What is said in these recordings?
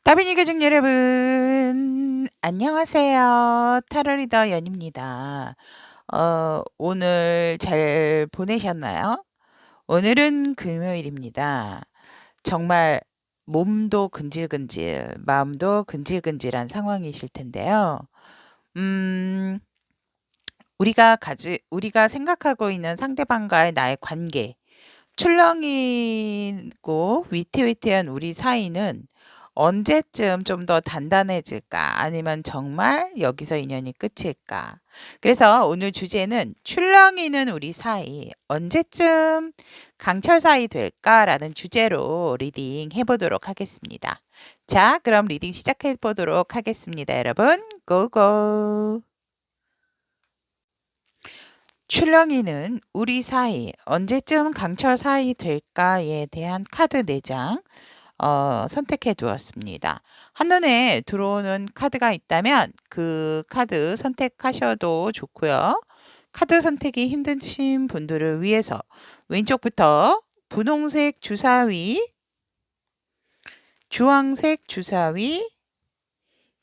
따비니 가족 여러분, 안녕하세요. 타로 리더 연입니다. 오늘 잘 보내셨나요? 오늘은 금요일입니다. 정말 몸도 근질근질, 마음도 근질근질한 상황이실 텐데요. 음, 우리가 생각하고 있는 상대방과의 나의 관계, 출렁이고 위태위태한 우리 사이는 언제쯤 좀 더 단단해질까? 아니면 정말 여기서 인연이 끝일까? 그래서 오늘 주제는 출렁이는 우리 사이 언제쯤 강철 사이 될까라는 주제로 리딩 해보도록 하겠습니다. 자, 그럼 리딩 시작해 보도록 하겠습니다, 여러분. 고고! 출렁이는 우리 사이 언제쯤 강철 사이 될까에 대한 카드 4장 선택해 두었습니다. 한눈에 들어오는 카드가 있다면 그 카드 선택하셔도 좋고요. 카드 선택이 힘드신 분들을 위해서 왼쪽부터 분홍색 주사위, 주황색 주사위,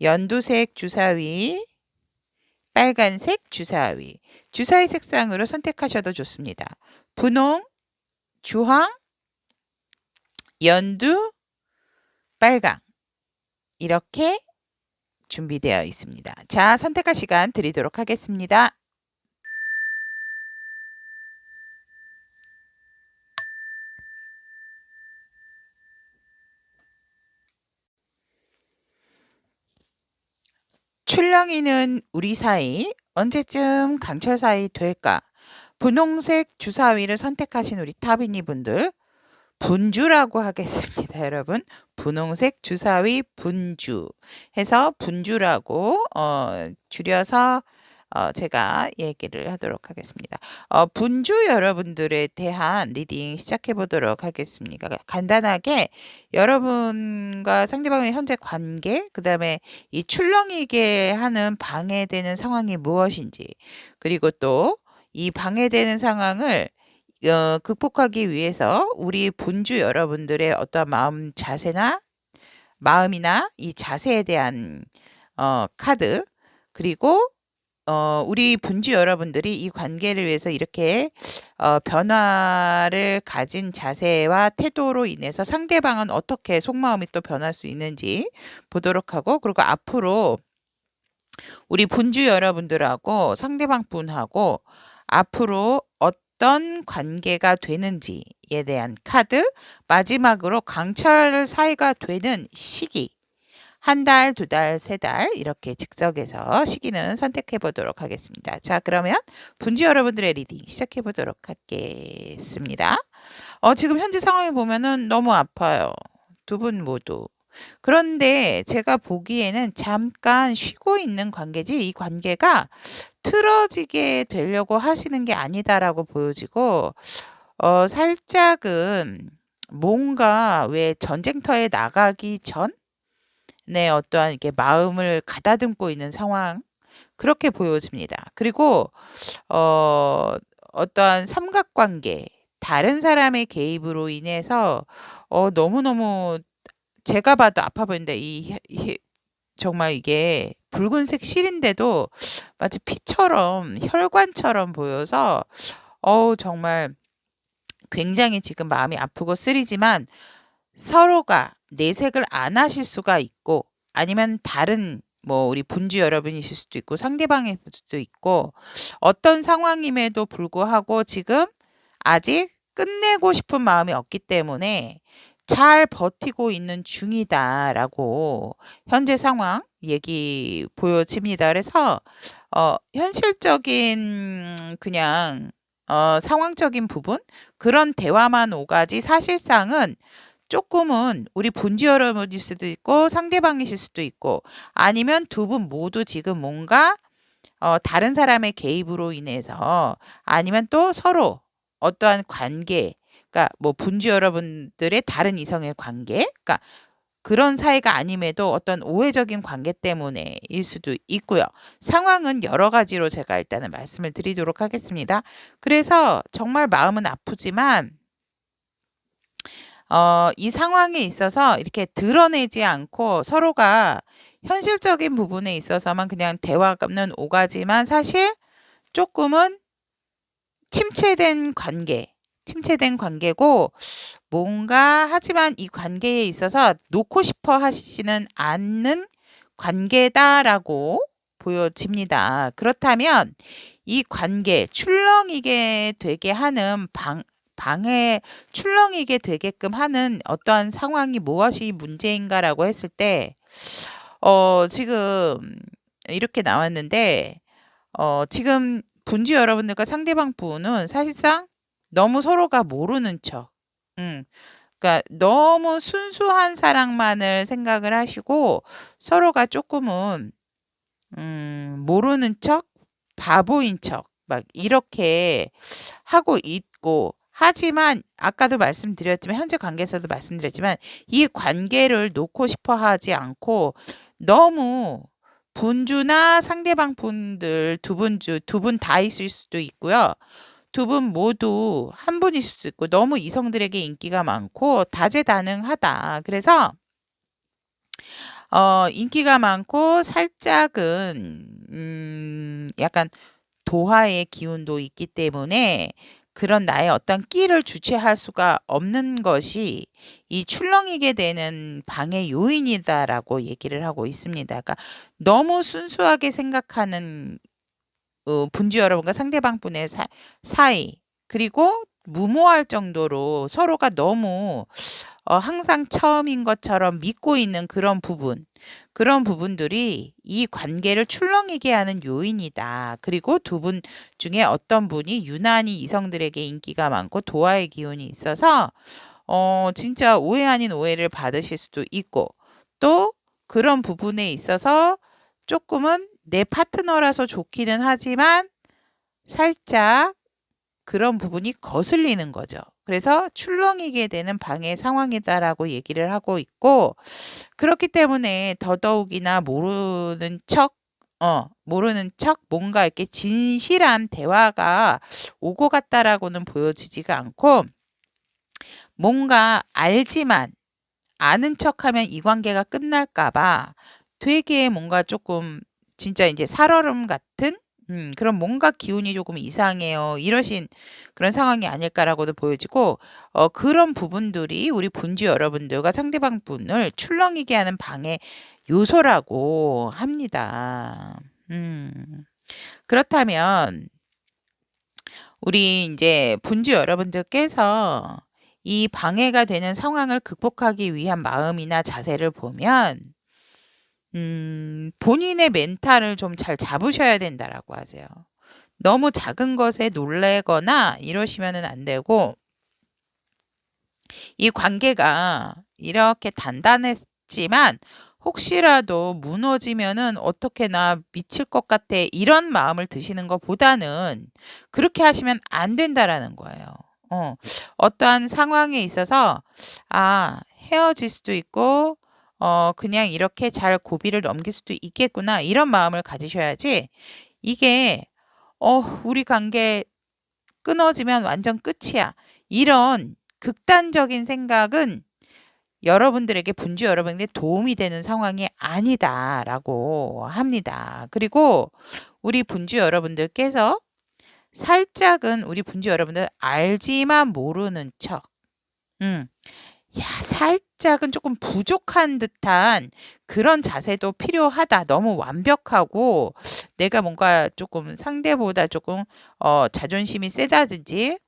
연두색 주사위, 빨간색 주사위, 주사위 색상으로 선택하셔도 좋습니다. 분홍, 주황, 연두, 빨강 이렇게 준비되어 있습니다. 자, 선택할 시간 드리도록 하겠습니다. 출렁이는 우리 사이 언제쯤 강철 사이 될까? 분홍색 주사위를 선택하신 우리 타비니 분들 분주라고 하겠습니다, 여러분. 분홍색 주사위 분주 해서 분주라고 줄여서 제가 얘기를 하도록 하겠습니다. 분주 여러분들에 대한 리딩 시작해 보도록 하겠습니다. 간단하게 여러분과 상대방의 현재 관계, 그 다음에 이 출렁이게 하는 방해되는 상황이 무엇인지, 그리고 또 이 방해되는 상황을 극복하기 위해서 우리 분주 여러분들의 어떤 마음이나 이 자세에 대한 카드, 그리고 우리 분주 여러분들이 이 관계를 위해서 이렇게 변화를 가진 자세와 태도로 인해서 상대방은 어떻게 속마음이 또 변할 수 있는지 보도록 하고, 그리고 앞으로 우리 분주 여러분들하고 상대방 분하고 앞으로 어떤 관계가 되는지에 대한 카드, 마지막으로 강철 사이가 되는 시기, 한 달, 2달, 3달 이렇게 즉석에서 시기는 선택해 보도록 하겠습니다. 자, 그러면 분주 여러분들의 리딩 시작해 보도록 하겠습니다. 지금 현재 상황을 보면은 너무 아파요. 두 분 모두. 그런데 제가 보기에는 잠깐 쉬고 있는 관계지 이 관계가 틀어지게 되려고 하시는 게 아니다라고 보여지고 살짝은 뭔가 왜 전쟁터에 나가기 전에 어떠한 이렇게 마음을 가다듬고 있는 상황 그렇게 보여집니다. 그리고 어떠한 삼각관계 다른 사람의 개입으로 인해서 너무너무 제가 봐도 아파 보이는데 정말 이게 붉은색 실인데도 마치 피처럼 혈관처럼 보여서 정말 굉장히 지금 마음이 아프고 쓰리지만 서로가 내색을 안 하실 수가 있고 아니면 다른 뭐 우리 분주 여러분이실 수도 있고 상대방일 수도 있고 어떤 상황임에도 불구하고 지금 아직 끝내고 싶은 마음이 없기 때문에 잘 버티고 있는 중이다라고 현재 상황 얘기 보여집니다. 그래서 현실적인 그냥 상황적인 부분 그런 대화만 오가지 사실상은 조금은 우리 본주 여러분일 수도 있고 상대방이실 수도 있고 아니면 두 분 모두 지금 뭔가 다른 사람의 개입으로 인해서 아니면 또 서로 어떠한 관계 그러니까 뭐 분주 여러분들의 다른 이성의 관계 그러니까 그런 사이가 아님에도 어떤 오해적인 관계 때문에일 수도 있고요. 상황은 여러 가지로 제가 일단은 말씀을 드리도록 하겠습니다. 그래서 정말 마음은 아프지만 이 상황에 있어서 이렇게 드러내지 않고 서로가 현실적인 부분에 있어서만 그냥 대화는 오가지만 사실 쪼끔은 침체된 관계고 뭔가 하지만 이 관계에 있어서 놓고 싶어 하시지는 않는 관계다라고 보여집니다. 그렇다면 이 관계 출렁이게 되게 하는 방해 출렁이게 되게끔 하는 어떠한 상황이 무엇이 문제인가라고 했을 때 지금 이렇게 나왔는데 지금 분주 여러분들과 상대방 분은 사실상 너무 서로가 모르는 척 그러니까 너무 순수한 사랑만을 생각을 하시고 서로가 쪼끔은 모르는 척, 바보인 척 막 이렇게 하고 있고 하지만 아까도 말씀드렸지만 현재 관계에서도 말씀드렸지만 이 관계를 놓고 싶어 하지 않고 너무 분주나 상대방 분들 두 분 다 있을 수도 있고요. 두 분 모두 한 분일 수도 있고 너무 이성들에게 인기가 많고 다재다능하다. 그래서 인기가 많고 살짝은 약간 도화의 기운도 있기 때문에 그런 나의 어떤 끼를 주체할 수가 없는 것이 이 출렁이게 되는 방해 요인이다라고 얘기를 하고 있습니다. 그러니까 너무 순수하게 생각하는 분주 여러분과 상대방 분의 사이 그리고 무모할 정도로 서로가 너무 항상 처음인 것처럼 믿고 있는 그런 부분들이 이 관계를 출렁이게 하는 요인이다. 그리고 두 분 중에 어떤 분이 유난히 이성들에게 인기가 많고 도화의 기운이 있어서 진짜 오해 아닌 오해를 받으실 수도 있고 또 그런 부분에 있어서 쪼끔은 내 파트너라서 좋기는 하지만 살짝 그런 부분이 거슬리는 거죠. 그래서 출렁이게 되는 방해 상황이다라고 얘기를 하고 있고 그렇기 때문에 더더욱이나 모르는 척 뭔가 이렇게 진실한 대화가 오고 갔다라고는 보여지지가 않고 뭔가 알지만 아는 척하면 이 관계가 끝날까 봐 되게 뭔가 쪼끔 진짜 인제 살얼음 같은 그런 뭔가 기운이 조금 이상해요. 이러신 그런 상황이 아닐까라고도 보여지고 그런 부분들이 우리 분주 여러분들과 상대방 분을 출렁이게 하는 방해 요소라고 합니다. 그렇다면 우리 인제 분주 여러분들께서 이 방해가 되는 상황을 극복하기 위한 마음이나 자세를 보면 본인의 멘탈을 좀 잘 잡으셔야 된다라고 하세요. 너무 작은 것에 놀라거나 이러시면은 안 되고 이 관계가 이렇게 단단했지만 혹시라도 무너지면은 '어떻게 나 미칠 것 같아.' 이런 마음을 드시는 것보다는 그렇게 하시면 안 된다라는 거예요. 어떠한 상황에 있어서 헤어질 수도 있고 그냥 이렇게 잘 고비를 넘길 수도 있겠구나 이런 마음을 가지셔야지 이게 '우리 관계 끊어지면 완전 끝이야.' 이런 극단적인 생각은 여러분들에게 분주 여러분에게 도움이 되는 상황이 아니다라고 합니다. 그리고 우리 분주 여러분들께서 살짝은 우리 분주 여러분들 알지만 모르는 척 살짝은 조금 부족한 듯한 그런 자세도 필요하다. 너무 완벽하고 내가 뭔가 조금 상대보다 조금 자존심이 세다든지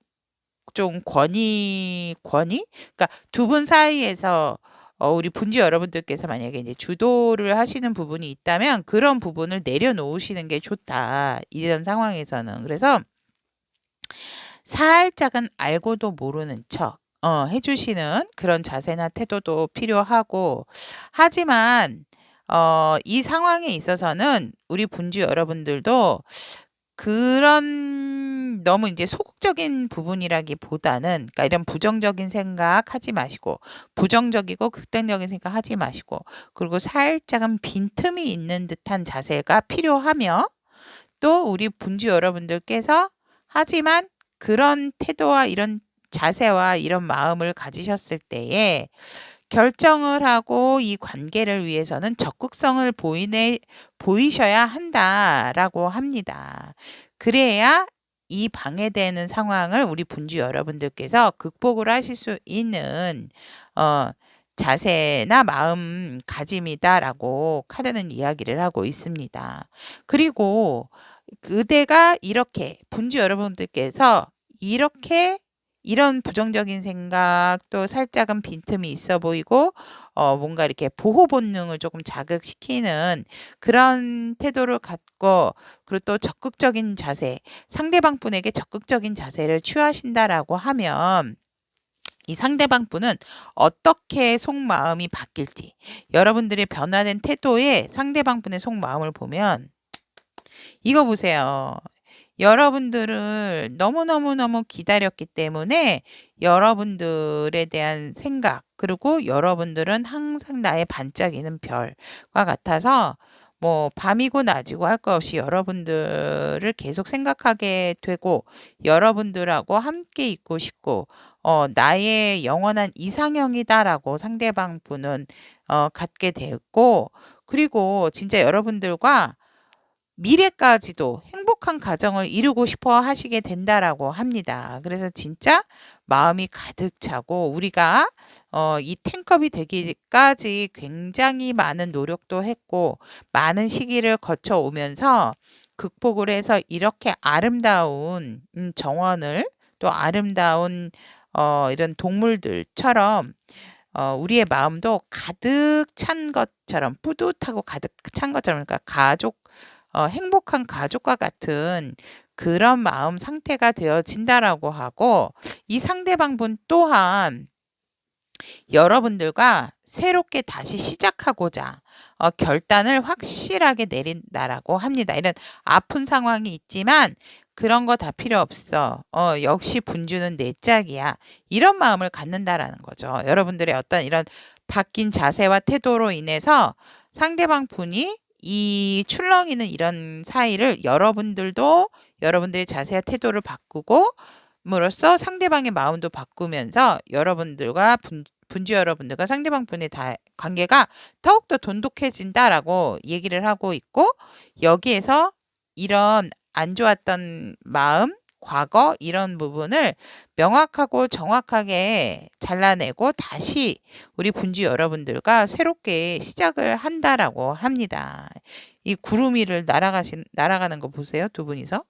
좀 권위? 그러니까 두 분 사이에서 우리 분주 여러분들께서 만약에 이제 주도를 하시는 부분이 있다면 그런 부분을 내려놓으시는 게 좋다. 이런 상황에서는. 그래서 살짝은 알고도 모르는 척 해 주시는 그런 자세나 태도도 필요하고 하지만 이 상황에 있어서는 우리 분주 여러분들도 그런 너무 인제 소극적인 부분이라기보다는 그러니까 이런 부정적인 생각하지 마시고 부정적이고 극단적인 생각하지 마시고 그리고 살짝은 빈틈이 있는 듯한 자세가 필요하며 또 우리 분주 여러분들께서 하지만 그런 태도와 이런 자세와 이런 마음을 가지셨을 때에 결정을 하고 이 관계를 위해서는 적극성을 보이셔야 한다라고 합니다. 그래야 이 방해되는 상황을 우리 분주 여러분들께서 극복을 하실 수 있는 어, 자세나 마음가짐이다라고 카드는 이야기를 하고 있습니다. 그리고 그대가 이렇게 분주 여러분들께서 이렇게 이런 부정적인 생각도 살짝은 빈틈이 있어 보이고 뭔가 이렇게 보호 본능을 조금 자극시키는 그런 태도를 갖고 그리고 또 적극적인 자세, 상대방 분에게 적극적인 자세를 취하신다라고 하면 이 상대방 분은 어떻게 속마음이 바뀔지 여러분들의 변화된 태도에 상대방 분의 속마음을 보면 이거 보세요. 여러분들을 너무너무너무 기다렸기 때문에 여러분들에 대한 생각, 그리고 여러분들은 항상 나의 반짝이는 별과 같아서 뭐 밤이고 낮이고 할 것 없이 여러분들을 계속 생각하게 되고 여러분들하고 함께 있고 싶고 나의 영원한 이상형이다라고 상대방 분은 갖게 됐고 그리고 진짜 여러분들과 미래까지도 행복한 가정을 이루고 싶어 하시게 된다라고 합니다. 그래서 진짜 마음이 가득 차고 우리가 이 탱컵이 되기까지 굉장히 많은 노력도 했고 많은 시기를 거쳐 오면서 극복을 해서 이렇게 아름다운 정원을 또 아름다운 이런 동물들처럼 우리의 마음도 가득 찬 것처럼 뿌듯하고 가득 찬 것처럼 그러니까 행복한 가족과 같은 그런 마음 상태가 되어진다라고 하고 이 상대방 분 또한 여러분들과 새롭게 다시 시작하고자 결단을 확실하게 내린다라고 합니다. 이런 아픈 상황이 있지만 그런 거 다 필요 없어. 역시 분주는 내 짝이야. 이런 마음을 갖는다라는 거죠. 여러분들의 어떤 이런 바뀐 자세와 태도로 인해서 상대방 분이 이 출렁이는 이런 사이를 여러분들도 여러분들의 자세와 태도를 바꾸고 으로써 상대방의 마음도 바꾸면서 여러분들과 분주 여러분들과 상대방 분의 관계가 더욱더 돈독해진다라고 얘기를 하고 있고 여기에서 이런 안 좋았던 마음, 과거 이런 부분을 명확하고 정확하게 잘라내고 다시 우리 분주 여러분들과 새롭게 시작을 한다라고 합니다. 이 구름 위를 날아가는 거 보세요, 두 분이서.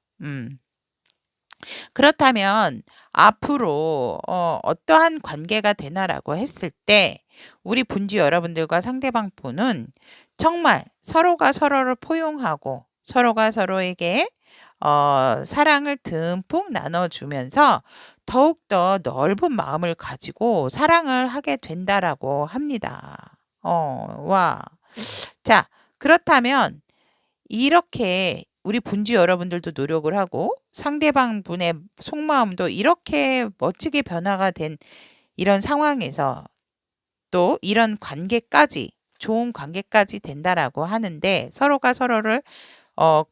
그렇다면 앞으로 어떠한 관계가 되나라고 했을 때 우리 분주 여러분들과 상대방 분은 정말 서로가 서로를 포용하고 서로가 서로에게 사랑을 듬뿍 나눠주면서 더욱더 넓은 마음을 가지고 사랑을 하게 된다라고 합니다. 와. 자, 그렇다면 이렇게 우리 분주 여러분들도 노력을 하고 상대방 분의 속마음도 이렇게 멋지게 변화가 된 이런 상황에서 또 이런 관계까지 좋은 관계까지 된다라고 하는데 서로가 서로를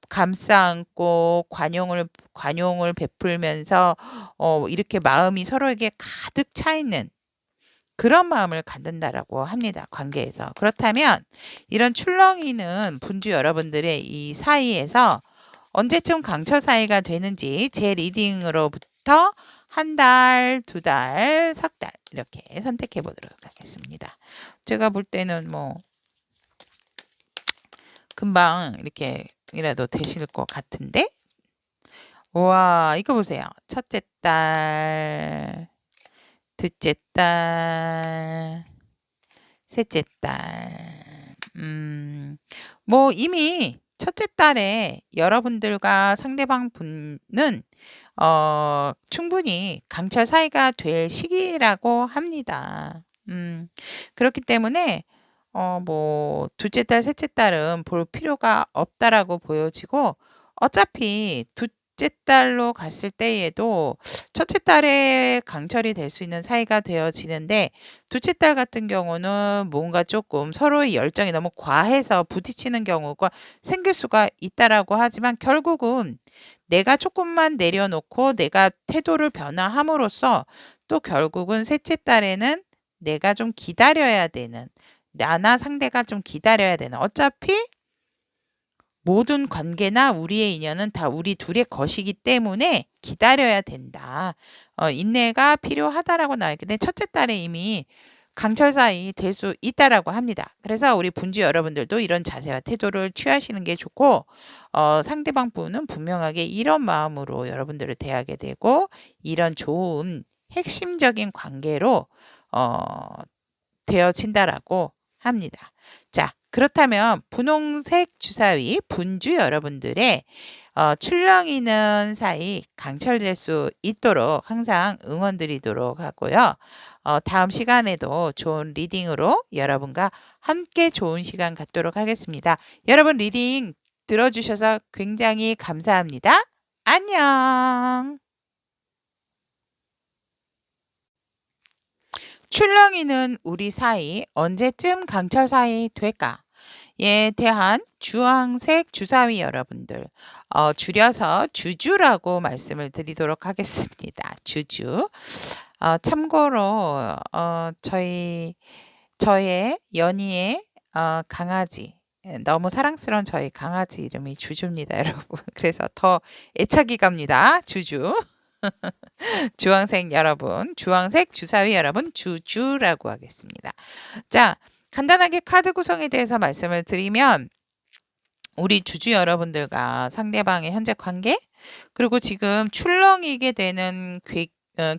감싸 안고 관용을 베풀면서 이렇게 마음이 서로에게 가득 차 있는 그런 마음을 갖는다라고 합니다. 관계에서. 그렇다면 이런 출렁이는 분주 여러분들의 이 사이에서 언제쯤 강철 사이가 되는지 제 리딩으로부터 한 달, 두 달, 석 달 이렇게 선택해 보도록 하겠습니다. 제가 볼 때는 뭐 금방 이렇게이라도 되실 것 같은데 와 이거 보세요. 첫째 달, 둘째 달, 셋째 달. 뭐 이미 첫째 달에 여러분들과 상대방 분은 충분히 강철 사이가 될 시기라고 합니다. 그렇기 때문에 뭐 둘째 달, 셋째 달은 볼 필요가 없다라고 보여지고 어차피 둘째 딸로 갔을 때에도 첫째 딸에 강철이 될 수 있는 사이가 되어지는데 둘째 딸 같은 경우는 뭔가 조금 서로의 열정이 너무 과해서 부딪히는 경우가 생길 수가 있다라고 하지만 결국은 내가 조금만 내려놓고 내가 태도를 변화함으로써 또 결국은 셋째 딸에는 내가 좀 기다려야 되는 나나 상대가 좀 기다려야 되는 어차피 모든 관계나 우리의 인연은 다 우리 둘의 것이기 때문에 기다려야 된다. 인내가 필요하다라고 나와 있는데 첫째 딸에 이미 강철사이 될 수 있다라고 합니다. 그래서 우리 분주 여러분들도 이런 자세와 태도를 취하시는 게 좋고 상대방 분은 분명하게 이런 마음으로 여러분들을 대하게 되고 이런 좋은 핵심적인 관계로 어, 되어진다라고 합니다. 자, 그렇다면 분홍색 주사위 분주 여러분들의 출렁이는 사이 강철될 수 있도록 항상 응원드리도록 하고요. 다음 시간에도 좋은 리딩으로 여러분과 함께 좋은 시간 갖도록 하겠습니다. 여러분 리딩 들어주셔서 굉장히 감사합니다. 안녕. 출렁이는 우리 사이 언제쯤 강철 사이 될까? 에 대한 주황색 주사위 여러분들 줄여서 주주라고 말씀을 드리도록 하겠습니다. 주주. 참고로 저의 연희의 강아지 너무 사랑스러운 저희 강아지 이름이 주주입니다, 여러분. 그래서 더 애착이 갑니다. 주주. 주황색 여러분, 주황색 주사위 여러분, 주주라고 하겠습니다. 자, 간단하게 카드 구성에 대해서 말씀을 드리면 우리 주주 여러분들과 상대방의 현재 관계 그리고 지금 출렁이게 되는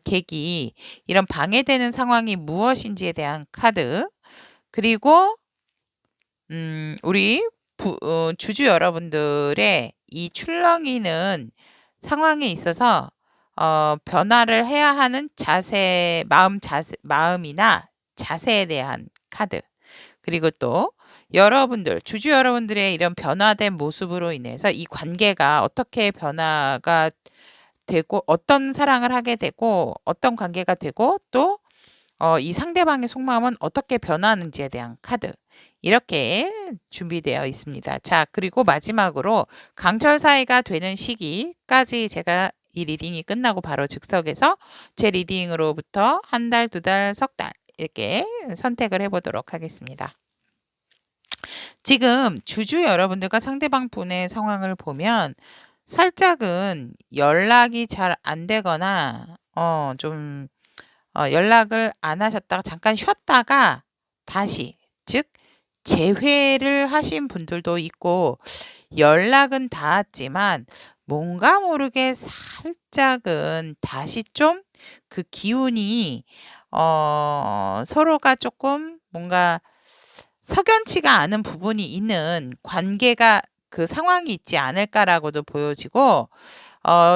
계기 이런 방해되는 상황이 무엇인지에 대한 카드 그리고 우리 주주 여러분들의 이 출렁이는 상황에 있어서 변화를 해야 하는 마음이나 자세에 대한 카드. 그리고 또 주주 여러분들의 이런 변화된 모습으로 인해서 이 관계가 어떻게 변화가 되고 어떤 사랑을 하게 되고 어떤 관계가 되고 또 이 상대방의 속마음은 어떻게 변하는지에 대한 카드. 이렇게 준비되어 있습니다. 자, 그리고 마지막으로 강철 사이가 되는 시기까지 제가 이 리딩이 끝나고 바로 즉석에서 제 리딩으로부터 한 달, 두 달, 석 달 이렇게 선택을 해보도록 하겠습니다. 지금 주주 여러분들과 상대방 분의 상황을 보면 살짝은 연락이 잘 안 되거나 좀 연락을 안 하셨다가 잠깐 쉬었다가 다시 즉 재회를 하신 분들도 있고 연락은 닿았지만 뭔가 모르게 살짝은 다시 좀 그 기운이 서로가 조금 뭔가 석연치가 않은 부분이 있는 관계가 그 상황이 있지 않을까라고도 보여지고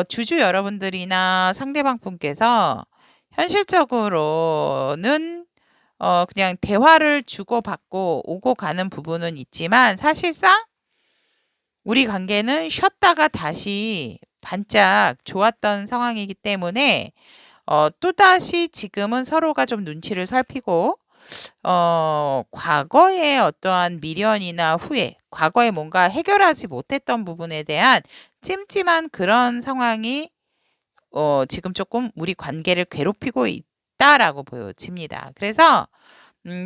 주주 여러분들이나 상대방 분께서 현실적으로는 그냥 대화를 주고받고 오고 가는 부분은 있지만 사실상 우리 관계는 쉬었다가 다시 반짝 좋았던 상황이기 때문에 또다시 지금은 서로가 좀 눈치를 살피고 과거의 어떠한 미련이나 후회, 과거에 뭔가 해결하지 못했던 부분에 대한 찜찜한 그런 상황이 지금 조금 우리 관계를 괴롭히고 있다라고 보여집니다. 그래서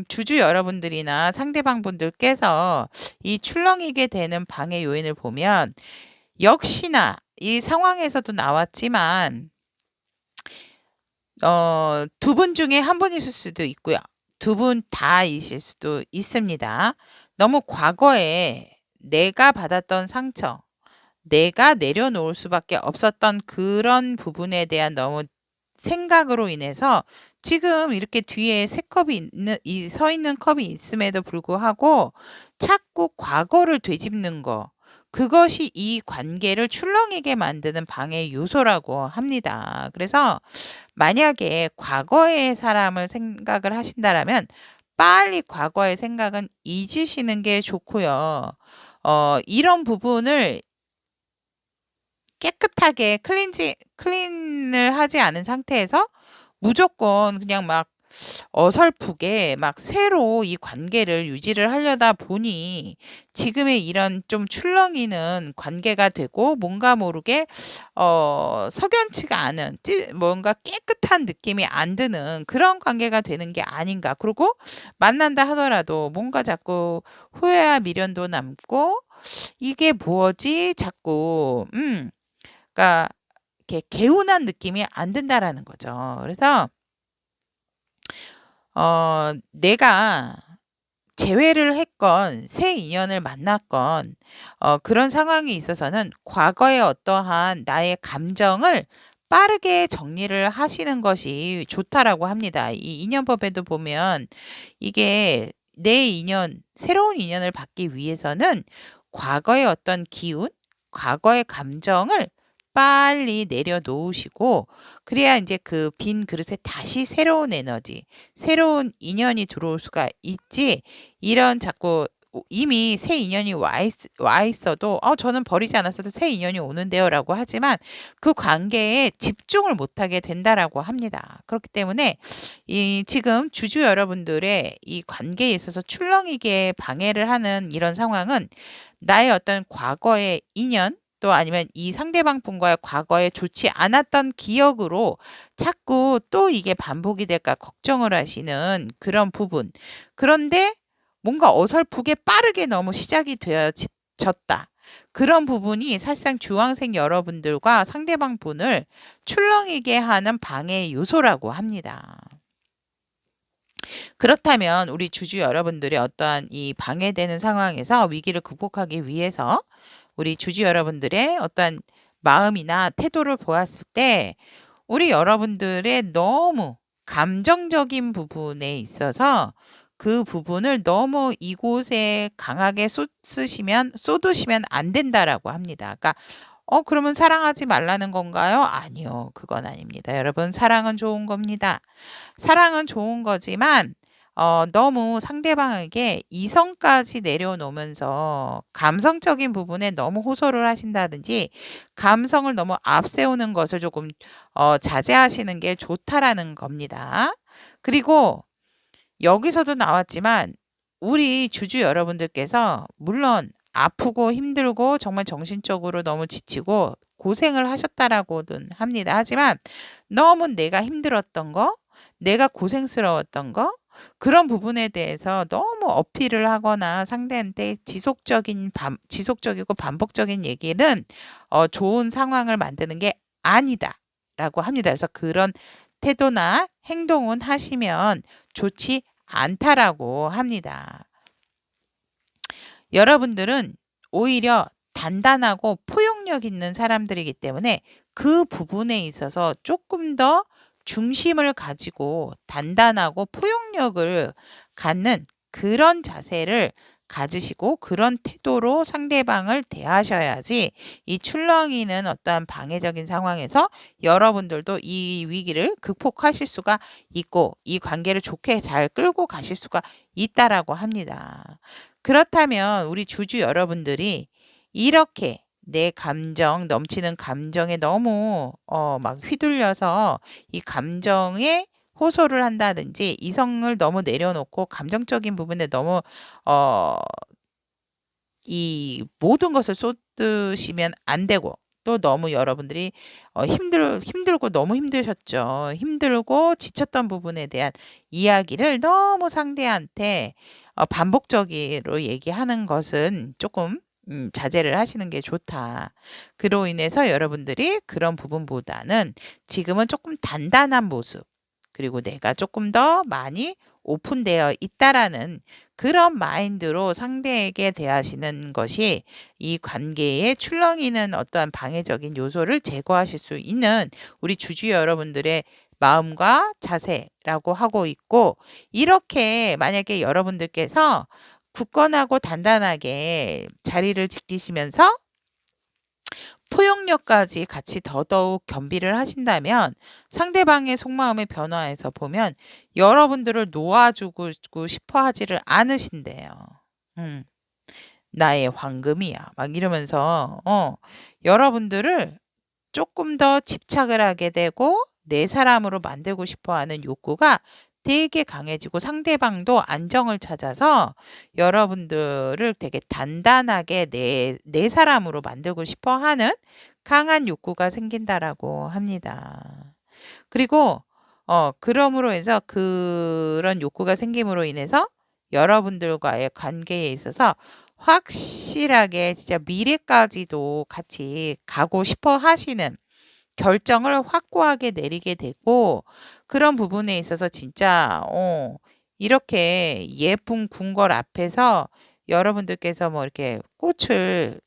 주주 여러분들이나 상대방 분들께서 이 출렁이게 되는 방해 요인을 보면 역시나 이 상황에서도 나왔지만 두 분 중에 한 분 있을 수도 있고요. 두 분 다이실 수도 있습니다. 너무 과거에 내가 받았던 상처, 내가 내려놓을 수밖에 없었던 그런 부분에 대한 너무 생각으로 인해서 지금 이렇게 뒤에 세 컵이 서 있는 컵이 있음에도 불구하고 자꾸 과거를 되짚는 거. 그것이 이 관계를 출렁이게 만드는 방해 요소라고 합니다. 그래서 만약에 과거의 사람을 생각을 하신다라면 빨리 과거의 생각은 잊으시는 게 좋고요. 이런 부분을 깨끗하게 클린을 하지 않은 상태에서 무조건 그냥 막 어설프게 막 새로 이 관계를 유지를 하려다 보니 지금의 이런 좀 출렁이는 관계가 되고 뭔가 모르게 석연치가 않은 뭔가 깨끗한 느낌이 안 드는 그런 관계가 되는 게 아닌가. 그리고 만난다 하더라도 뭔가 자꾸 후회와 미련도 남고 이게 뭐지? 자꾸 그러니까 이렇게 개운한 느낌이 안 든다라는 거죠. 그래서 내가 재회를 했건 새 인연을 만났건 그런 상황이 있어서는 과거의 어떠한 나의 감정을 빠르게 정리를 하시는 것이 좋다라고 합니다. 이 인연법에도 보면 이게 내 인연, 새로운 인연을 받기 위해서는 과거의 어떤 기운, 과거의 감정을 빨리 내려놓으시고 그래야 이제 그 빈 그릇에 다시 새로운 에너지, 새로운 인연이 들어올 수가 있지. 이런 자꾸 이미 새 인연이 와 있어도 저는 버리지 않았어도 새 인연이 오는데요라고 하지만 그 관계에 집중을 못하게 된다라고 합니다. 그렇기 때문에 이 지금 주주 여러분들의 이 관계에 있어서 출렁이게 방해를 하는 이런 상황은 나의 어떤 과거의 인연 또 아니면 이 상대방 분과의 과거에 좋지 않았던 기억으로 자꾸 또 이게 반복이 될까 걱정을 하시는 그런 부분. 그런데 뭔가 어설프게 빠르게 너무 시작이 되어졌다. 그런 부분이 사실상 주황색 여러분들과 상대방 분을 출렁이게 하는 방해 요소라고 합니다. 그렇다면 우리 주주 여러분들의 어떠한 이 방해되는 상황에서 위기를 극복하기 위해서 우리 주주 여러분들의 어떠한 마음이나 태도를 보았을 때 우리 여러분들의 너무 감정적인 부분에 있어서 그 부분을 너무 이곳에 강하게 쏟으시면 안 된다라고 합니다. 그러니까 그러면 사랑하지 말라는 건가요? 아니요. 그건 아닙니다. 여러분, 사랑은 좋은 겁니다. 사랑은 좋은 거지만 너무 상대방에게 이성까지 내려놓으면서 감성적인 부분에 너무 호소를 하신다든지 감성을 너무 앞세우는 것을 조금 자제하시는 게 좋다라는 겁니다. 그리고 여기서도 나왔지만 우리 주주 여러분들께서 물론 아프고 힘들고 정말 정신적으로 너무 지치고 고생을 하셨다라고는 합니다. 하지만 너무 내가 힘들었던 거, 내가 고생스러웠던 거, 그런 부분에 대해서 너무 어필을 하거나 상대한테 지속적이고 반복적인 얘기는 좋은 상황을 만드는 게 아니다라고 합니다. 그래서 그런 태도나 행동은 하시면 좋지 않다라고 합니다. 여러분들은 오히려 단단하고 포용력 있는 사람들이기 때문에 그 부분에 있어서 조금 더 중심을 가지고 단단하고 포용력을 갖는 그런 자세를 가지시고 그런 태도로 상대방을 대하셔야지 이 출렁이는 어떠한 방해적인 상황에서 여러분들도 이 위기를 극복하실 수가 있고 이 관계를 좋게 잘 끌고 가실 수가 있다라고 합니다. 그렇다면 우리 주주 여러분들이 이렇게 내 감정, 넘치는 감정에 너무 막 휘둘려서 이 감정에 호소를 한다든지 이성을 너무 내려놓고 감정적인 부분에 너무 어, 이 모든 것을 쏟으시면 안 되고 또 너무 여러분들이 힘들고 너무 힘드셨죠. 힘들고 지쳤던 부분에 대한 이야기를 너무 상대한테 반복적으로 얘기하는 것은 조금 자제를 하시는 게 좋다. 그로 인해서 여러분들이 그런 부분보다는 지금은 조금 단단한 모습, 그리고 내가 조금 더 많이 오픈되어 있다라는 그런 마인드로 상대에게 대하시는 것이 이 관계에 출렁이는 어떠한 방해적인 요소를 제거하실 수 있는 우리 주주 여러분들의 마음과 자세라고 하고 있고, 이렇게 만약에 여러분들께서 굳건하고 단단하게 자리를 지키시면서 포용력까지 같이 더더욱 겸비를 하신다면 상대방의 속마음의 변화에서 보면 여러분들을 놓아주고 싶어 하지를 않으신대요. 음, 나의 황금이야. 막 이러면서 여러분들을 조금 더 집착을 하게 되고 내 사람으로 만들고 싶어 하는 욕구가 되게 강해지고 상대방도 안정을 찾아서 여러분들을 되게 단단하게 내 사람으로 만들고 싶어 하는 강한 욕구가 생긴다라고 합니다. 그리고 그럼으로 해서 그런 욕구가 생김으로 인해서 여러분들과의 관계에 있어서 확실하게 진짜 미래까지도 같이 가고 싶어 하시는 결정을 확고하게 내리게 되고 그런 부분에 있어서 진짜 이렇게 예쁜 궁궐 앞에서 여러분들께서 뭐 이렇게 꽃을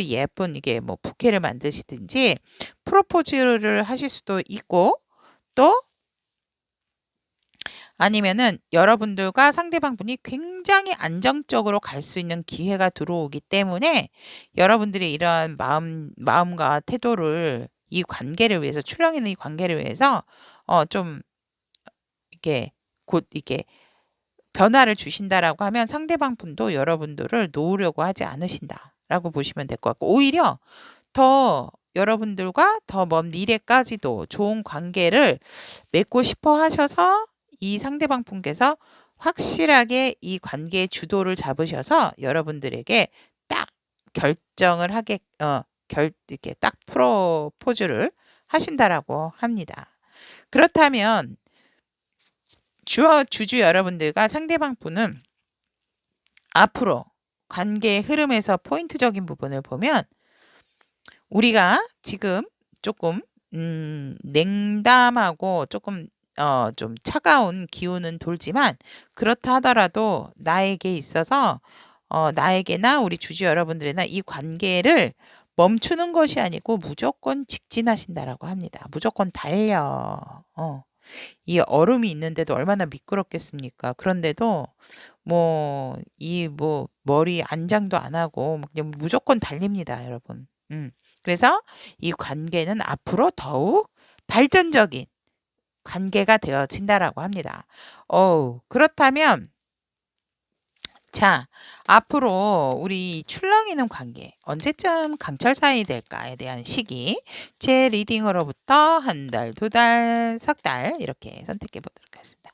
예쁜 이게 뭐 부케를 만드시든지 프로포즈를 하실 수도 있고 또 아니면은 여러분들과 상대방 분이 굉장히 안정적으로 갈 수 있는 기회가 들어오기 때문에 여러분들이 이러한 마음과 태도를 이 관계를 위해서 출렁이는 이 관계를 위해서 좀 이렇게 곧 이렇게 변화를 주신다라고 하면 상대방 분도 여러분들을 놓으려고 하지 않으신다라고 보시면 될 것 같고 오히려 더 여러분들과 더 먼 미래까지도 좋은 관계를 맺고 싶어 하셔서 이 상대방 분께서 확실하게 이 관계의 주도를 잡으셔서 여러분들에게 딱 결정을 하게 이렇게 딱 프로포즈를 하신다라고 합니다. 그렇다면 주주 여러분들과 상대방 분은 앞으로 관계의 흐름에서 포인트적인 부분을 보면 우리가 지금 조금 냉담하고 조금 좀 차가운 기운은 돌지만 그렇다 하더라도 나에게 있어서 나에게나 우리 주주 여러분들이나 이 관계를 멈추는 것이 아니고 무조건 직진하신다라고 합니다. 무조건 달려. 이 얼음이 있는데도 얼마나 미끄럽겠습니까? 그런데도 뭐 머리 안장도 안 하고 그냥 무조건 달립니다, 여러분. 그래서 이 관계는 앞으로 더욱 발전적인 관계가 되어진다라고 합니다. 그렇다면 자, 앞으로 우리 출렁이는 관계 언제쯤 강철사이 될까에 대한 시기 제 리딩으로부터 한 달, 두 달, 석 달 이렇게 선택해 보도록 하겠습니다.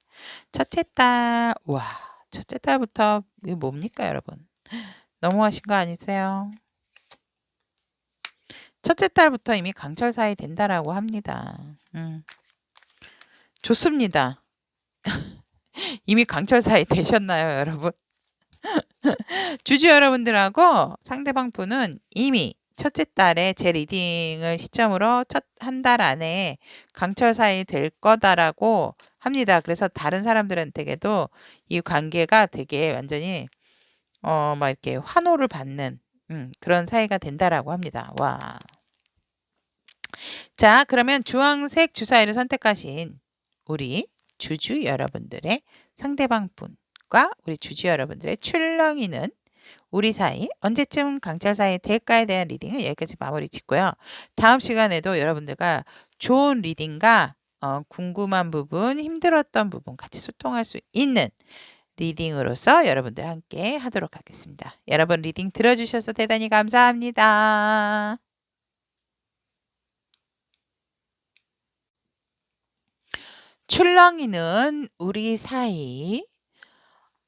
첫째 달, 와, 첫째 달부터 이게 뭡니까 여러분? 너무하신 거 아니세요? 첫째 달부터 이미 강철사이 된다라고 합니다. 좋습니다. 이미 강철사이 되셨나요, 여러분? 주주 여러분들하고 상대방 분은 이미 첫째 달에 제 리딩을 시점으로 첫 한 달 안에 강철사이 될 거다라고 합니다. 그래서 다른 사람들한테도 이 관계가 되게 완전히 막 이렇게 환호를 받는 그런 사이가 된다라고 합니다. 와. 자, 그러면 주황색 주사위를 선택하신 우리 주주 여러분들의 상대방 분과 우리 주주 여러분들의 출렁이는 우리 사이 언제쯤 강철사이 될까에 대한 리딩을 여기까지 마무리 짓고요. 다음 시간에도 여러분들과 좋은 리딩과 궁금한 부분, 힘들었던 부분 같이 소통할 수 있는 리딩으로서 여러분들 함께 하도록 하겠습니다. 여러분 리딩 들어주셔서 대단히 감사합니다. 출렁이는 우리 사이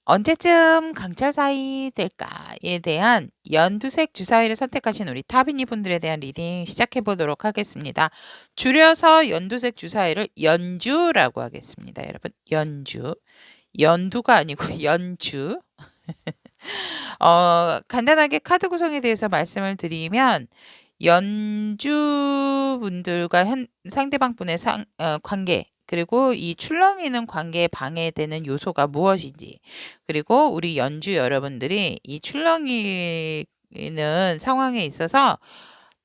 언제쯤 강철사이 될까에 대한 연두색 주사위를 선택하신 우리 타비니 분들에 대한 리딩 시작해 보도록 하겠습니다. 줄여서 연두색 주사위를 연주라고 하겠습니다. 여러분 연주. 연두가 아니고 연주. 간단하게 카드 구성에 대해서 말씀을 드리면 연주분들과 상대방 분의 관계 그리고 이 출렁이는 관계에 방해되는 요소가 무엇인지 그리고 우리 연주 여러분들이 이 출렁이는 상황에 있어서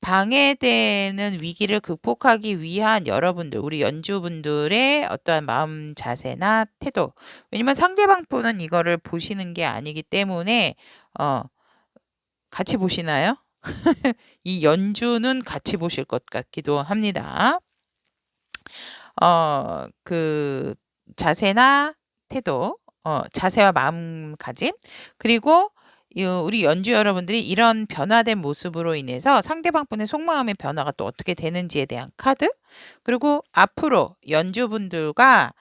방해되는 위기를 극복하기 위한 여러분들, 우리 연주분들의 어떠한 마음 자세나 태도. 왜냐면 상대방 분은 이거를 보시는 게 아니기 때문에 같이 보시나요? 이 연주는 같이 보실 것 같기도 합니다. 그 자세나 태도, 자세와 마음가짐, 그리고 우리 연주 여러분들이 이런 변화된 모습으로 인해서 상대방 분의 속마음의 변화가 또 어떻게 되는지에 대한 카드, 그리고 앞으로 연주분들과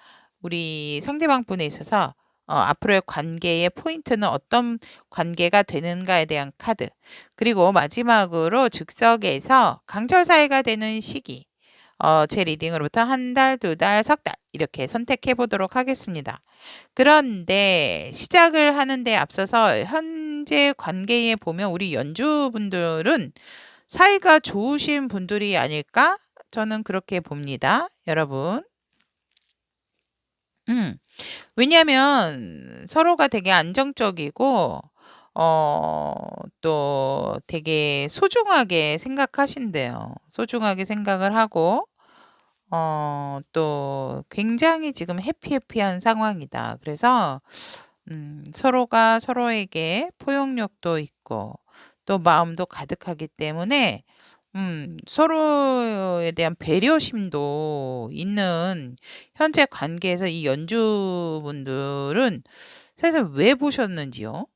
우리 상대방 분에 있어서 앞으로의 관계의 포인트는 어떤 관계가 되는가에 대한 카드, 그리고 마지막으로 즉석에서 강철 사이가 되는 시기, 제 리딩으로부터 한 달, 두 달, 석 달 이렇게 선택해 보도록 하겠습니다. 그런데 시작을 하는데 앞서서 현재 관계에 보면 우리 연주분들은 사이가 좋으신 분들이 아닐까? 저는 그렇게 봅니다, 여러분. 왜냐하면 서로가 되게 안정적이고 또 되게 소중하게 생각하신대요. 소중하게 생각을 하고 또 굉장히 지금 해피해피한 상황이다. 그래서 서로가 서로에게 포용력도 있고 또 마음도 가득하기 때문에 서로에 대한 배려심도 있는 현재 관계에서 이 연주분들은 세상 왜 보셨는지요?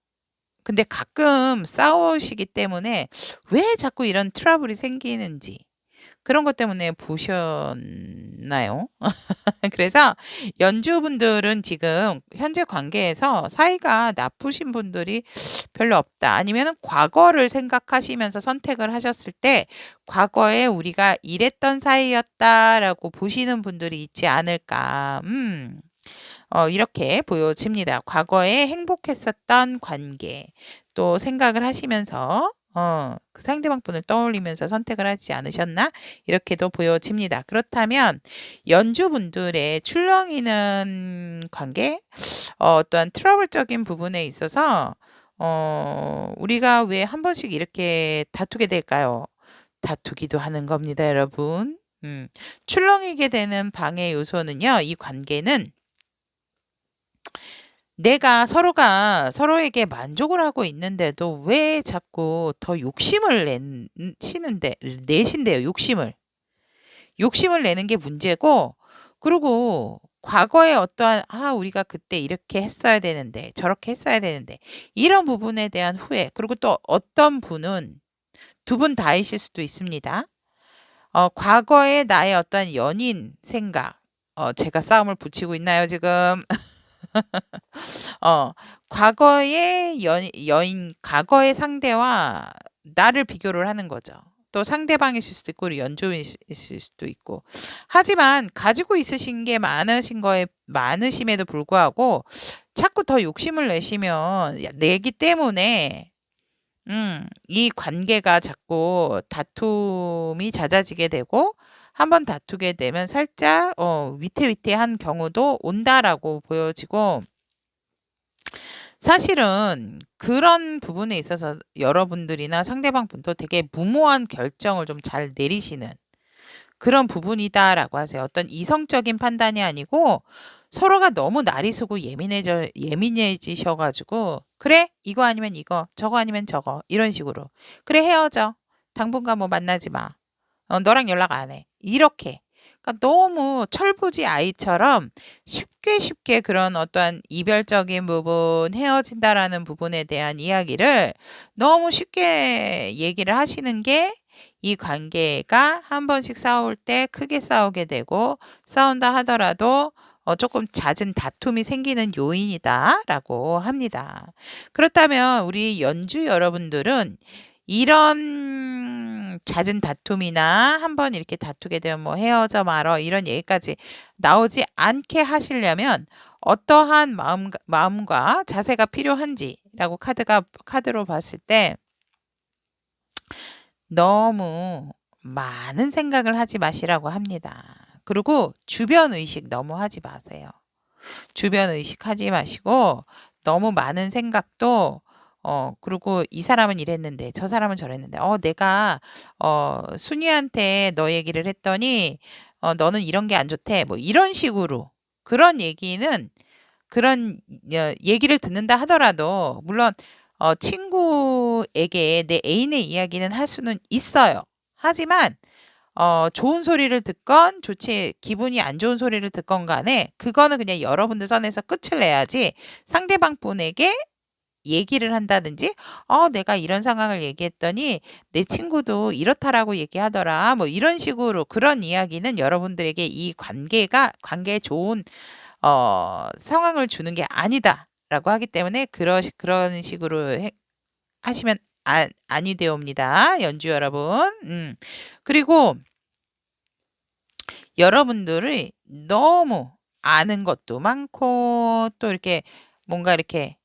근데 가끔 싸우시기 때문에 왜 자꾸 이런 트러블이 생기는지 그런 것 때문에 보셨나요? 그래서 연주분들은 지금 현재 관계에서 사이가 나쁘신 분들이 별로 없다. 아니면은 과거를 생각하시면서 선택을 하셨을 때 '과거에 우리가 이랬던 사이였다.'라고 보시는 분들이 있지 않을까. 이렇게 보여집니다. 과거에 행복했었던 관계 또 생각을 하시면서 그 상대방 분을 떠올리면서 선택을 하지 않으셨나? 이렇게도 보여집니다. 그렇다면 연주분들의 출렁이는 관계, 어떠한 트러블적인 부분에 있어서 우리가 왜 한 번씩 이렇게 다투게 될까요? 다투기도 하는 겁니다, 여러분. 출렁이게 되는 방해 요소는요. 이 관계는 서로가 서로에게 만족을 하고 있는데도 왜 자꾸 더 욕심을 내신대요, 욕심을. 욕심을 내는 게 문제고, 그리고 과거에 어떠한, 우리가 그때 이렇게 했어야 되는데, 저렇게 했어야 되는데, 이런 부분에 대한 후회, 그리고 또 어떤 분은 두 분 다이실 수도 있습니다. 과거에 나의 어떤 연인 생각, 제가 싸움을 붙이고 있나요, 지금? 과거의 과거의 상대와 나를 비교를 하는 거죠. 또 상대방이실 수도 있고 우리 연주이실 수도 있고. 하지만 가지고 있으신 게 많으심에도 불구하고 자꾸 더 욕심을 내기 때문에 이 관계가 자꾸 다툼이 잦아지게 되고 한번 다투게 되면 살짝 위태위태한 경우도 온다라고 보여지고, 사실은 그런 부분에 있어서 여러분들이나 상대방 분도 되게 무모한 결정을 좀 잘 내리시는 그런 부분이다라고 하세요. 어떤 이성적인 판단이 아니고 서로가 너무 날이 서고 예민해지셔 가지고 "그래. 이거 아니면 이거. 저거 아니면 저거." 이런 식으로. "그래 헤어져. 당분간 뭐 만나지 마. 너랑 연락 안 해." 이렇게. 그러니까 너무 철부지 아이처럼 쉽게 그런 어떠한 이별적인 부분, 헤어진다라는 부분에 대한 이야기를 너무 쉽게 얘기를 하시는 게 이 관계가 한 번씩 싸울 때 크게 싸우게 되고, 싸운다 하더라도 조금 잦은 다툼이 생기는 요인이다라고 합니다. 그렇다면 우리 연주 여러분들은 이런 잦은 다툼이나 한번 이렇게 다투게 되면 뭐 헤어져 말어 이런 얘기까지 나오지 않게 하시려면 어떠한 마음과 자세가 필요한지라고 카드로 봤을 때, 너무 많은 생각을 하지 마시라고 합니다. 그리고 주변 의식 너무 하지 마세요. 주변 의식하지 마시고 너무 많은 생각도 그리고 이 사람은 이랬는데 저 사람은 저랬는데 내가 순이한테 너 얘기를 했더니 너는 이런 게 안 좋대. 뭐 이런 식으로 그런 얘기는 그런 얘기를 듣는다 하더라도 물론 친구에게 내 애인의 이야기는 할 수는 있어요. 하지만 좋은 소리를 듣건 기분이 안 좋은 소리를 듣건 간에 그거는 그냥 여러분들 선에서 끝을 내야지 상대방 분에게 얘기를 한다든지 내가 이런 상황을 얘기했더니 내 친구도 이렇다라고 얘기하더라. 뭐 이런 식으로 그런 이야기는 여러분들에게 이 관계에 좋은 상황을 주는 게 아니다라고 하기 때문에 그런 식으로 하시면 아니 되옵니다. 연주 여러분. 그리고 여러분들이 너무 아는 것도 많고 또 이렇게 뭔가 이렇게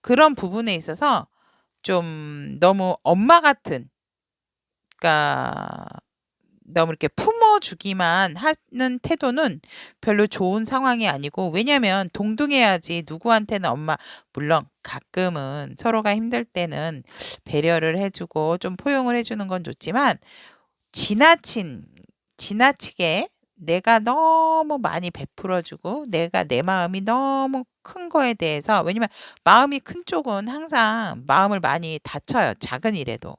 그런 부분에 있어서 좀 너무 엄마 같은, 그러니까 너무 이렇게 품어주기만 하는 태도는 별로 좋은 상황이 아니고, 왜냐면 동등해야지. 누구한테는 엄마, 물론 가끔은 서로가 힘들 때는 배려를 해주고 좀 포용을 해주는 건 좋지만 지나치게 내가 너무 많이 베풀어주고 내가 내 마음이 너무 큰 거에 대해서, 왜냐면 마음이 큰 쪽은 항상 마음을 많이 다쳐요. 작은 일에도.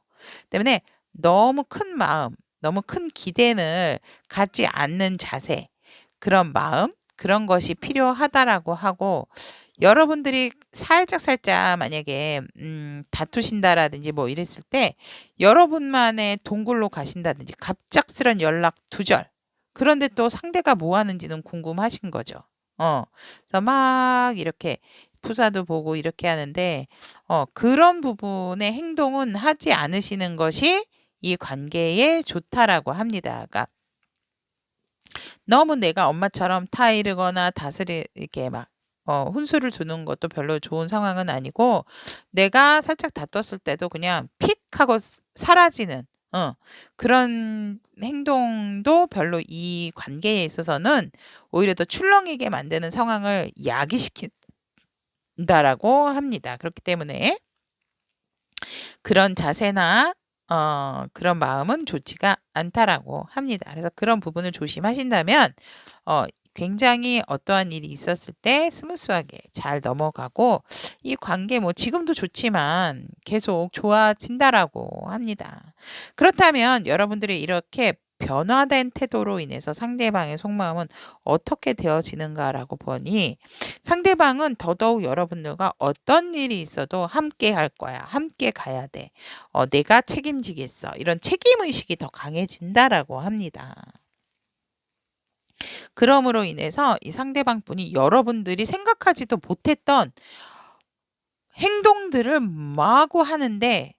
때문에 너무 큰 마음, 너무 큰 기대를 갖지 않는 자세, 그런 마음, 그런 것이 필요하다라고 하고, 여러분들이 살짝 만약에 다투신다라든지 뭐 이랬을 때 여러분만의 동굴로 가신다든지 갑작스런 연락 두절. 그런데 또 상대가 뭐 하는지는 궁금하신 거죠. 그래서 막 이렇게 푸사도 보고 이렇게 하는데 그런 부분의 행동은 하지 않으시는 것이 이 관계에 좋다라고 합니다. 그러니까 너무 내가 엄마처럼 타이르거나 이렇게 막 훈수를 두는 것도 별로 좋은 상황은 아니고, 내가 살짝 다퉜을 때도 그냥 픽 하고 사라지는 그런 행동도 별로 이 관계에 있어서는 오히려 더 출렁이게 만드는 상황을 야기시킨다라고 합니다. 그렇기 때문에 그런 자세나 그런 마음은 좋지가 않다라고 합니다. 그래서 그런 부분을 조심하신다면 굉장히 어떠한 일이 있었을 때 스무스하게 잘 넘어가고, 이 관계 뭐 지금도 좋지만 계속 좋아진다라고 합니다. 그렇다면 여러분들이 이렇게 변화된 태도로 인해서 상대방의 속마음은 어떻게 되어지는가라고 보니, 상대방은 더더욱 여러분들과 어떤 일이 있어도 함께 할 거야. 함께 가야 돼. 내가 책임지겠어. 이런 책임의식이 더 강해진다라고 합니다. 그러므로 인해서 이 상대방 분이 여러분들이 생각하지도 못했던 행동들을 마구 하는데,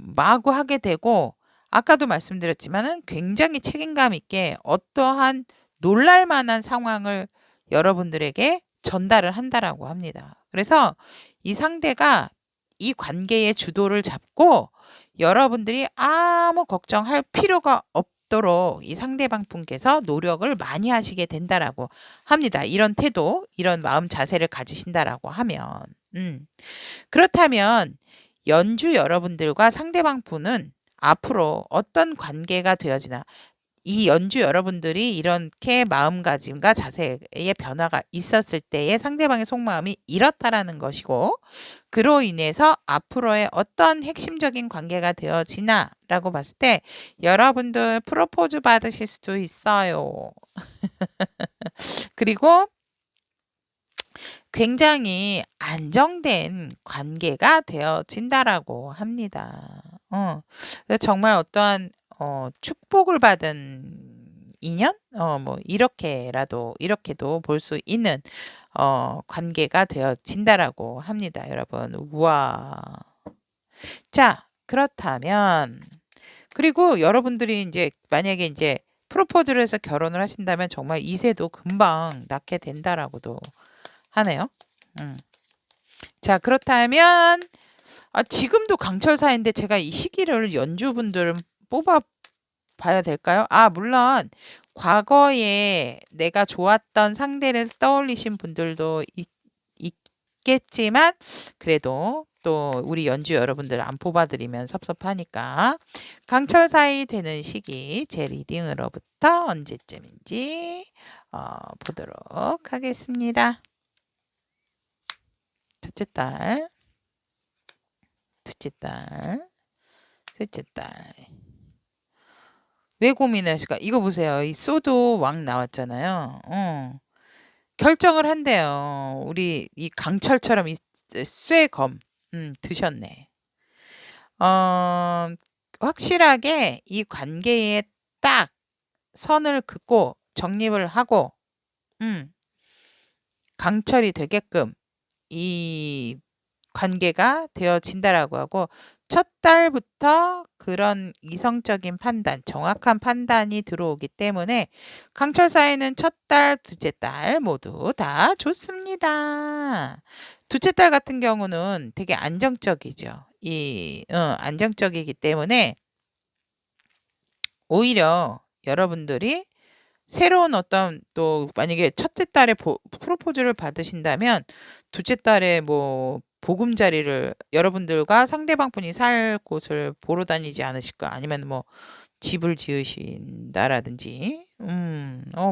마구 하게 되고, 아까도 말씀드렸지만은 굉장히 책임감 있게 어떠한 놀랄 만한 상황을 여러분들에게 전달을 한다라고 합니다. 그래서 이 상대가 이 관계의 주도를 잡고 여러분들이 아무 걱정할 필요가 없도록 이 상대방 분께서 노력을 많이 하시게 된다라고 합니다. 이런 태도, 이런 마음 자세를 가지신다라고 하면. 그렇다면 연주 여러분들과 상대방 분은 앞으로 어떤 관계가 되어지나, 이 연주 여러분들이 이렇게 마음가짐과 자세의 변화가 있었을 때의 상대방의 속마음이 이렇다라는 것이고, 그로 인해서 앞으로의 어떤 핵심적인 관계가 되어지나라고 봤을 때 여러분들 프로포즈 받으실 수도 있어요. 그리고 굉장히 안정된 관계가 되어진다라고 합니다. 그래서 정말 어떠한 축복을 받은 인연? 뭐 이렇게도 볼 수 있는 관계가 되어진다라고 합니다, 여러분. 우와. 자, 그렇다면 그리고 여러분들이 이제 만약에 이제 프로포즈를 해서 결혼을 하신다면 정말 이세도 금방 낳게 된다라고도 하네요. 자, 그렇다면 지금도 강철사인데 제가 이 시기를 연주분들은 뽑아 봐야 될까요? 물론 과거에 내가 좋았던 상대를 떠올리신 분들도 있겠지만, 그래도 또 우리 연주 여러분들 안 뽑아드리면 섭섭하니까 강철사이 되는 시기 제 리딩으로부터 언제쯤인지 보도록 하겠습니다. 첫째 딸, 둘째 딸, 셋째 딸. 왜 고민하실까? 이거 보세요. 이 소드 왕 나왔잖아요. 결정을 한대요. 우리 이 강철처럼 이 쇠검 드셨네. 확실하게 이 관계에 딱 선을 긋고 정립을 하고 강철이 되게끔 이 관계가 되어진다라고 하고 첫 달부터 그런 이성적인 판단, 정확한 판단이 들어오기 때문에 강철 사이는 첫 달, 둘째 달 모두 다 좋습니다. 둘째 달 같은 경우는 되게 안정적이죠. 안정적이기 때문에 오히려 여러분들이 새로운 어떤 또 만약에 첫째 달에 프로포즈를 받으신다면 둘째 달에 뭐 보금자리를 여러분들과 상대방 분이 살 곳을 보러 다니지 않으실까? 아니면 뭐 집을 지으신다라든지.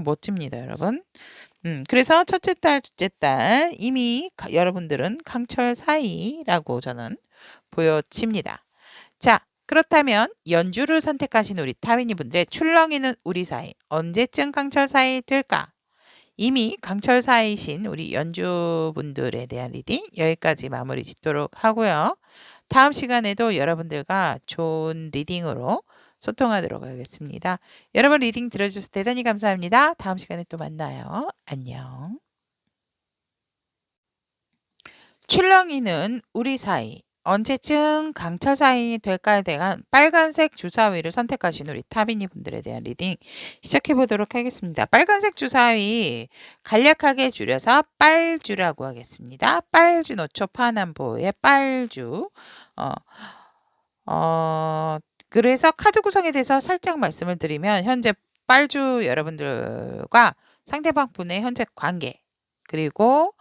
멋집니다, 여러분. 그래서 첫째 달, 둘째 달 이미 여러분들은 강철 사이라고 저는 보여집니다. 자, 그렇다면 연주를 선택하신 우리 타민이 분들의 출렁이는 우리 사이 언제쯤 강철 사이 될까? 이미 강철 사이신 우리 연주분들에 대한 리딩 여기까지 마무리 짓도록 하고요. 다음 시간에도 여러분들과 좋은 리딩으로 소통하도록 하겠습니다. 여러분 리딩 들어주셔서 대단히 감사합니다. 다음 시간에 또 만나요. 안녕. 출렁이는 우리 사이 언제쯤 강철 사이 될까에 대한 빨간색 주사위를 선택하신 우리 타비니 분들에 대한 리딩 시작해 보도록 하겠습니다. 빨간색 주사위 간략하게 줄여서 빨주라고 하겠습니다. 빨주 노초 파남보의 빨주. 그래서 카드 구성에 대해서 살짝 말씀을 드리면 현재 빨주 여러분들과 상대방 분의 현재 관계 그리고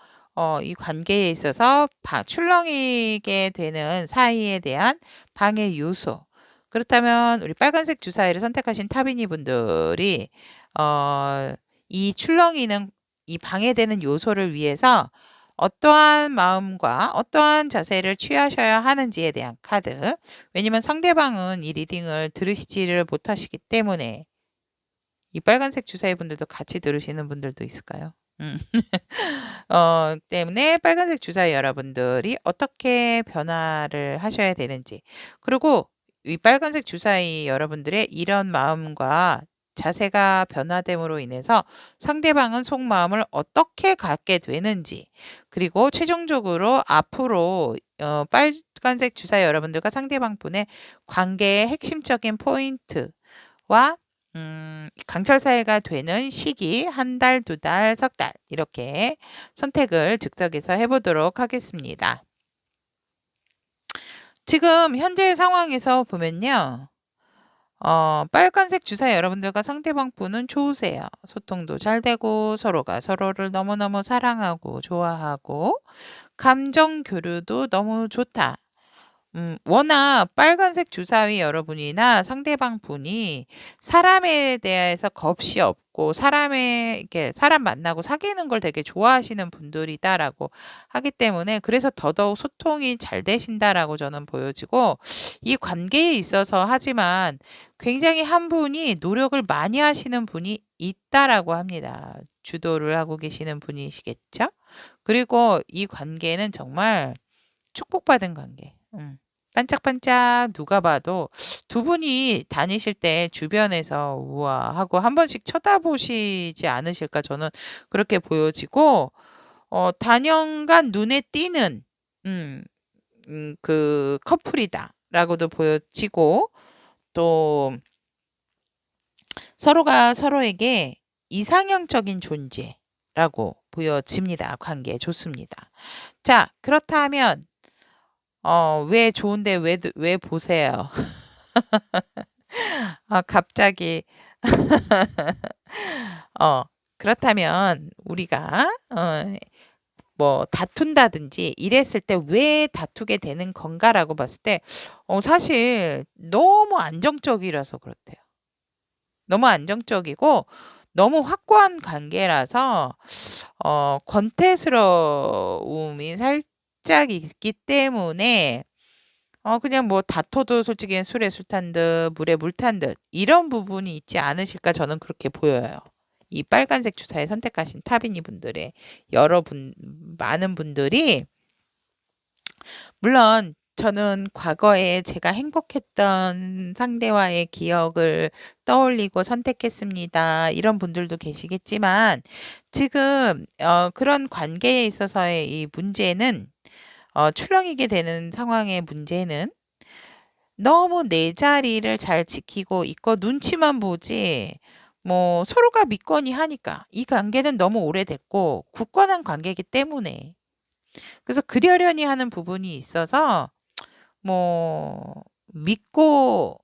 이 관계에 있어서 출렁이게 되는 사이에 대한 방해 요소. 그렇다면 우리 빨간색 주사위를 선택하신 타비니 분들이 이 출렁이는 이 방해되는 요소를 위해서 어떠한 마음과 어떠한 자세를 취하셔야 하는지에 대한 카드. 왜냐면 상대방은 이 리딩을 들으시지를 못하시기 때문에 이 빨간색 주사위 분들도 같이 들으시는 분들도 있을까요? 때문에 빨간색 주사위 여러분들이 어떻게 변화를 하셔야 되는지 그리고 이 빨간색 주사위 여러분들의 이런 마음과 자세가 변화됨으로 인해서 상대방은 속마음을 어떻게 갖게 되는지 그리고 최종적으로 앞으로 빨간색 주사위 여러분들과 상대방 분의 관계의 핵심적인 포인트와 강철 사이가 되는 시기 한 달, 두 달, 석 달 이렇게 선택을 즉석에서 해보도록 하겠습니다. 지금 현재 상황에서 보면요. 빨간색 주사위 여러분들과 상대방 분은 좋으세요. 소통도 잘 되고 서로가 서로를 너무너무 사랑하고 좋아하고 감정 교류도 너무 좋다. 워낙 빨간색 주사위 여러분이나 상대방 분이 사람에 대해서 겁이 없고 이렇게 사람 만나고 사귀는 걸 되게 좋아하시는 분들이다라고 하기 때문에 그래서 더더욱 소통이 잘 되신다라고 저는 보여지고 이 관계에 있어서 하지만 굉장히 한 분이 노력을 많이 하시는 분이 있다라고 합니다. 주도를 하고 계시는 분이시겠죠? 그리고 이 관계는 정말 축복받은 관계. 반짝반짝 누가 봐도 두 분이 다니실 때 주변에서 우와 하고 한 번씩 쳐다보시지 않으실까 저는 그렇게 보여지고 단연간 눈에 띄는 그 커플이다라고도 보여지고 또 서로가 서로에게 이상형적인 존재라고 보여집니다. 관계 좋습니다. 자, 그렇다면 왜 좋은데 왜 보세요? 갑자기 그렇다면 우리가 뭐 다툰다든지 이랬을 때 왜 다투게 되는 건가라고 봤을 때 사실 너무 안정적이라서 그렇대요. 너무 안정적이고 너무 확고한 관계라서 권태스러움이 살짝 있기 때문에 그냥 뭐 다퉈도 솔직히 술에 술 탄 듯 물에 물 탄 듯 이런 부분이 있지 않으실까 저는 그렇게 보여요. 이 빨간색 주사위 선택하신 타비니 분들의 많은 분들이 물론 저는 과거에 제가 행복했던 상대와의 기억을 떠올리고 선택했습니다. 이런 분들도 계시겠지만 지금 그런 관계에 있어서의 이 문제는 출렁이게 되는 상황의 문제는 너무 내 자리를 잘 지키고 있고 눈치만 보지 뭐 서로가 믿거니 하니까 이 관계는 너무 오래됐고 굳건한 관계이기 때문에 그래서 그러려니 하는 부분이 있어서 뭐 믿고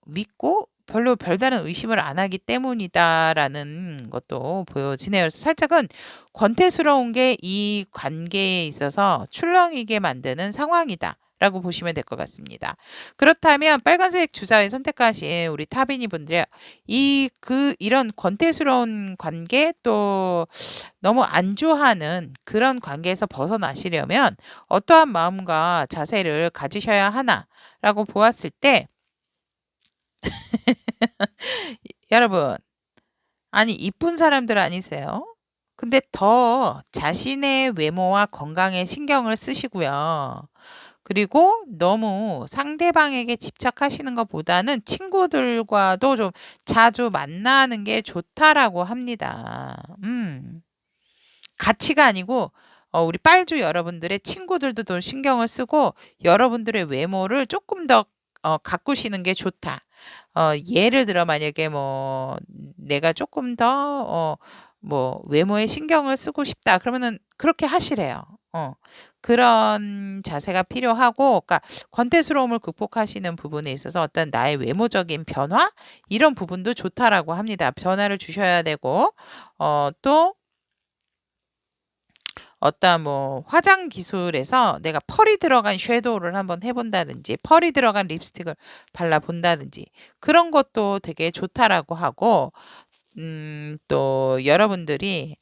별로 별다른 의심을 안 하기 때문이다라는 것도 보여지네요. 그래서 살짝은 권태스러운 게 이 관계에 있어서 출렁이게 만드는 상황이다라고 보시면 될 것 같습니다. 그렇다면 빨간색 주사위 선택하신 우리 타비니 분들이 이런 권태스러운 관계 또 너무 안주하는 그런 관계에서 벗어나시려면 어떠한 마음과 자세를 가지셔야 하나라고 보았을 때 여러분 아니 이쁜 사람들 아니세요? 근데 더 자신의 외모와 건강에 신경을 쓰시고요. 그리고 너무 상대방에게 집착하시는 것보다는 친구들과도 좀 자주 만나는 게 좋다라고 합니다. 가치가 아니고 우리 빨주 여러분들의 친구들도 더 신경을 쓰고 여러분들의 외모를 조금 더 가꾸시는 게 좋다. 예를 들어 만약에 뭐 내가 조금 더 뭐 외모에 신경을 쓰고 싶다. 그러면은 그렇게 하시래요. 그런 자세가 필요하고, 그러니까 권태스러움을 극복하시는 부분에 있어서 어떤 나의 외모적인 변화 이런 부분도 좋다라고 합니다. 변화를 주셔야 되고, 또 어떤 뭐 화장 기술에서 내가 펄이 들어간 섀도우를 한번 해본다든지 펄이 들어간 립스틱을 발라본다든지 그런 것도 되게 좋다라고 하고 또 여러분들이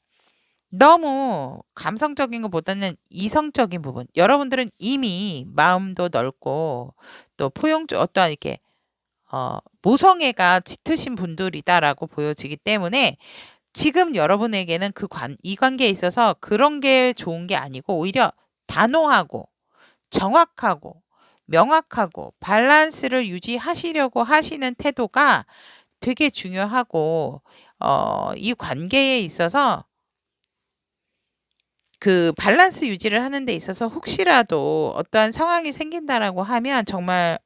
너무 감성적인 것보다는 이성적인 부분 여러분들은 이미 마음도 넓고 또 포용적 어떠한 이렇게 모성애가 짙으신 분들이다라고 보여지기 때문에 지금 여러분에게는 이 관계에 있어서 그런 게 좋은 게 아니고 오히려 단호하고 정확하고 명확하고 밸런스를 유지하시려고 하시는 태도가 되게 중요하고, 이 관계에 있어서 그 밸런스 유지를 하는 데 있어서 혹시라도 어떠한 상황이 생긴다라고 하면 정말,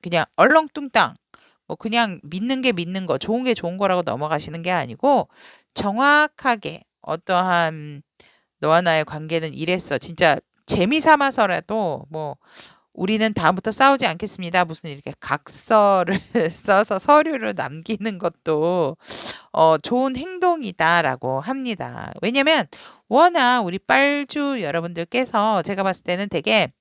그냥 얼렁뚱땅 뭐 그냥 믿는 게 믿는 거, 좋은 게 좋은 거라고 넘어가시는 게 아니고 정확하게 어떠한 너와 나의 관계는 이랬어. 진짜 재미 삼아서라도 뭐 우리는 다음부터 싸우지 않겠습니다. 무슨 이렇게 각서를 써서 서류를 남기는 것도 좋은 행동이다라고 합니다. 왜냐면 워낙 우리 빨주 여러분들께서 제가 봤을 때는 되게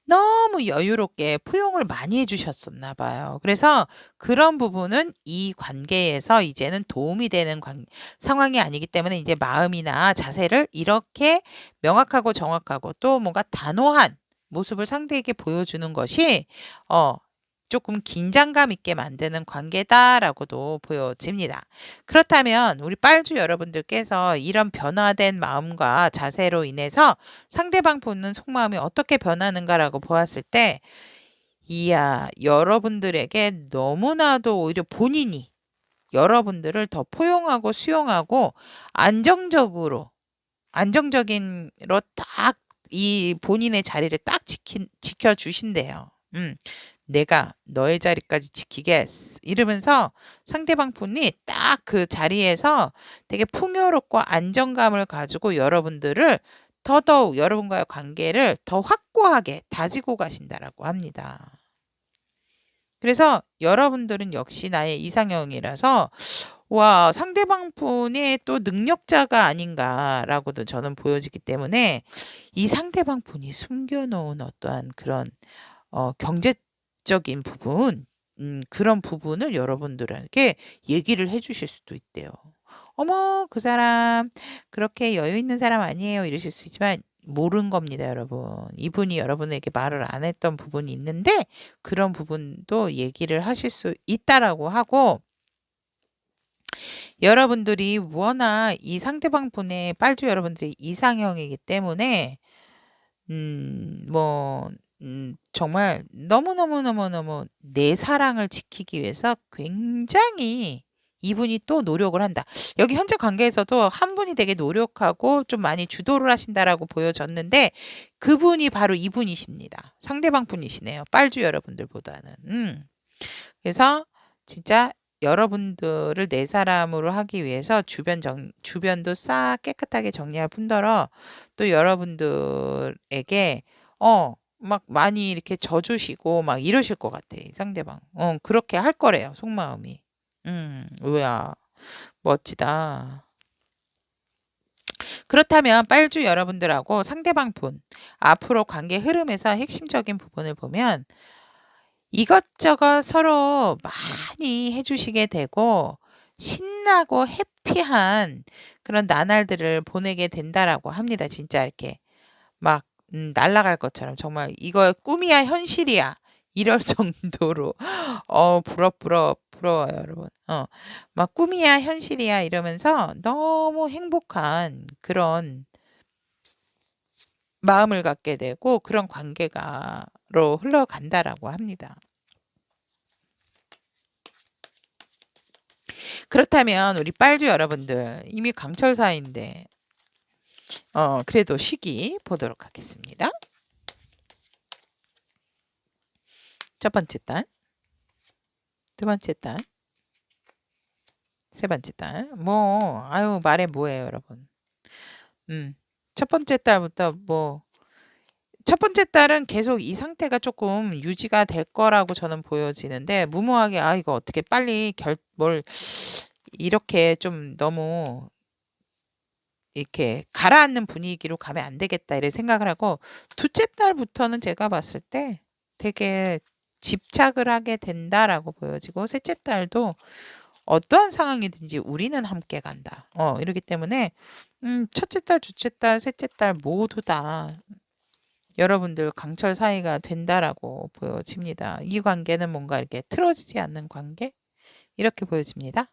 너무 여유롭게 포용을 많이 해주셨었나 봐요. 그래서 그런 부분은 이 관계에서 이제는 도움이 되는 상황이 아니기 때문에 이제 마음이나 자세를 이렇게 명확하고 정확하고 또 뭔가 단호한 모습을 상대에게 보여주는 것이 조금 긴장감 있게 만드는 관계다라고도 보여집니다. 그렇다면 우리 빨주 여러분들께서 이런 변화된 마음과 자세로 인해서 상대방 보는 속마음이 어떻게 변하는가라고 보았을 때, 이야, 여러분들에게 너무나도 오히려 본인이 여러분들을 더 포용하고 수용하고 안정적인로 딱 이 본인의 자리를 딱 지켜주신대요. 내가 너의 자리까지 지키겠어. 이러면서 상대방 분이 딱 그 자리에서 되게 풍요롭고 안정감을 가지고 여러분들을 더더욱 여러분과의 관계를 더 확고하게 다지고 가신다라고 합니다. 그래서 여러분들은 역시 나의 이상형이라서 와, 상대방 분이 또 능력자가 아닌가라고도 저는 보여지기 때문에 이 상대방 분이 숨겨놓은 어떠한 그런 경제적인 부분, 그런 부분을 여러분들에게 얘기를 해주실 수도 있대요. 어머, 그 사람 그렇게 여유 있는 사람 아니에요. 이러실 수 있지만 모르는 겁니다, 여러분. 이분이 여러분에게 말을 안 했던 부분이 있는데 그런 부분도 얘기를 하실 수 있다라고 하고, 여러분들이 워낙 이 상대방 분의 빨주 여러분들이 이상형이기 때문에 뭐 정말 너무너무너무너무 내 사랑을 지키기 위해서 굉장히 이분이 또 노력을 한다. 여기 현재 관계에서도 한 분이 되게 노력하고 좀 많이 주도를 하신다라고 보여졌는데 그분이 바로 이분이십니다. 상대방 분이시네요. 빨주 여러분들보다는. 그래서 진짜 여러분들을 내 사람으로 하기 위해서 주변도 싹 깨끗하게 정리할 뿐더러 또 여러분들에게 막 많이 이렇게 져주시고 막 이러실 것 같아, 이 상대방. 그렇게 할 거래요, 속마음이. 우야, 멋지다. 그렇다면 빨주 여러분들하고 상대방 분, 앞으로 관계 흐름에서 핵심적인 부분을 보면 이것저것 서로 많이 해주시게 되고 신나고 해피한 그런 나날들을 보내게 된다라고 합니다. 진짜 이렇게 막 날아갈 것처럼 정말 이거 꿈이야 현실이야 이럴 정도로 부러워요, 여러분. 막 꿈이야 현실이야 이러면서 너무 행복한 그런 마음을 갖게 되고 그런 관계가로 흘러간다라고 합니다. 그렇다면 우리 빨주 여러분들 이미 강철 사이인데 그래도 시기 보도록 하겠습니다. 첫 번째 달, 두 번째 달, 세 번째 달. 아유 말해 뭐예요, 여러분. 첫 번째 달부터 첫 번째 달은 계속 이 상태가 조금 유지가 될 거라고 저는 보여지는데 무모하게 이거 어떻게 빨리 뭘 이렇게 좀 너무 이렇게 가라앉는 분위기로 가면 안 되겠다 이런 생각을 하고 둘째 달부터는 제가 봤을 때 되게 집착을 하게 된다라고 보여지고 셋째 달도 어떠한 상황이든지 우리는 함께 간다. 이러기 때문에 첫째 달, 둘째 달, 셋째 달 모두 다 여러분들 강철 사이가 된다라고 보여집니다. 이 관계는 뭔가 이렇게 틀어지지 않는 관계? 이렇게 보여집니다.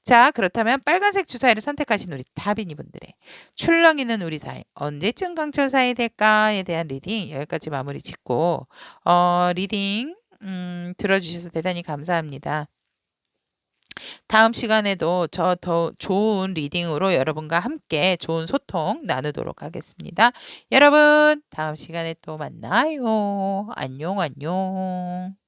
자, 그렇다면 빨간색 주사위를 선택하신 우리 다빈이 분들의 출렁이는 우리 사이 언제쯤 강철 사이 될까에 대한 리딩 여기까지 마무리 짓고 리딩 들어주셔서 대단히 감사합니다. 다음 시간에도 저 더 좋은 리딩으로 여러분과 함께 좋은 소통 나누도록 하겠습니다. 여러분, 다음 시간에 또 만나요. 안녕, 안녕.